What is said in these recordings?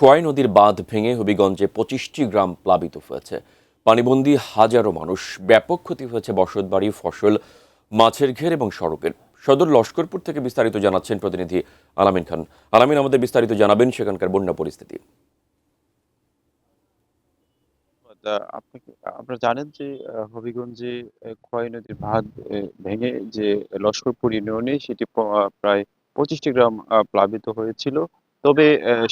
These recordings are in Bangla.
খোয়াই নদীর বাঁধ ভেঙে হবিগঞ্জে ২৫টি গ্রাম প্লাবিত হয়েছে। পানিবন্দী হাজারো মানুষ। ব্যাপক ক্ষতি হয়েছে বসতবাড়ি, ফসল, মাছের ঘের এবং সড়কের। সদর লস্করপুর থেকে বিস্তারিত জানাচ্ছেন প্রতিনিধি আলামিন খান। আলামিন, আমাদের বিস্তারিত জানাবেন সেখানকার বন্যা পরিস্থিতি। আপনাকে আপনারা জানেন যে হবিগঞ্জে খোয়াই নদীর বাঁধ ভেঙে যে লস্করপুর ইউনিয়নে সেটি প্রায় ২৫টি গ্রাম প্লাবিত হয়েছিল। তবে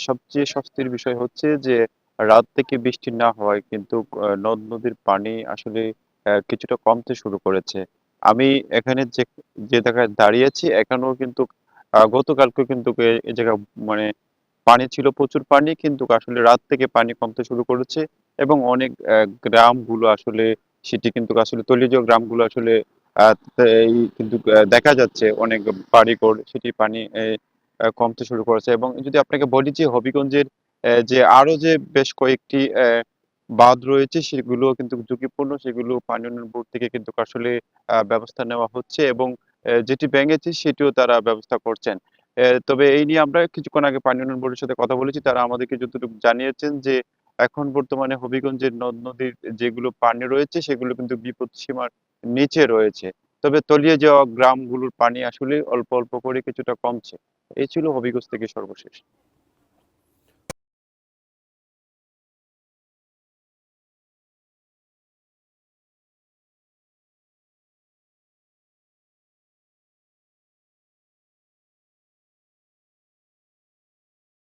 সবচেয়ে স্বস্তির বিষয় হচ্ছে যে রাত থেকে বৃষ্টি না হওয়ায় কিন্তু নদ-নদীর পানি আসলে কিছুটা কমতে শুরু করেছে। আমি এখানে যে জায়গায় দাঁড়িয়ে আছি এখানেও কিন্তু গতকালকেও কিন্তু এ জায়গায় মানে পানি ছিল, প্রচুর পানি, কিন্তু আসলে রাত থেকে পানি কমতে শুরু করেছে এবং অনেক গ্রামগুলো আসলে সেটি কিন্তু আসলে তলীয় গ্রামগুলো আসলে এই কিন্তু দেখা যাচ্ছে অনেক বাড়িঘর সেটি পানি কমতে শুরু করেছে। এবং যদি আপনাকে বলি যে হবিগঞ্জের যে আরো যে বেশ কয়েকটি বাঁধ রয়েছে সেগুলো কিন্তু ঝুঁকিপূর্ণ, সেগুলো পানি উন্নয়ন বোর্ড থেকে কিন্তু আসলে ব্যবস্থা নেওয়া হচ্ছে এবং যেটি ভেঙেছে সেটিও তারা ব্যবস্থা করছেন। তবে এই নিয়ে আমরা কিছুক্ষণ আগে পানি উন্নয়ন বোর্ডের সাথে কথা বলেছি। তারা আমাদেরকে যতটুকু জানিয়েছেন যে এখন বর্তমানে হবিগঞ্জের নদ-নদীর যেগুলো পানি রয়েছে সেগুলো কিন্তু বিপদসীমার নিচে রয়েছে। তবে তলিয়ে যাওয়া গ্রামগুলোর পানি আসলে অল্প, অল্প করে কিছুটা কমছে। এই ছিল হবিগঞ্জ থেকে সর্বশেষ।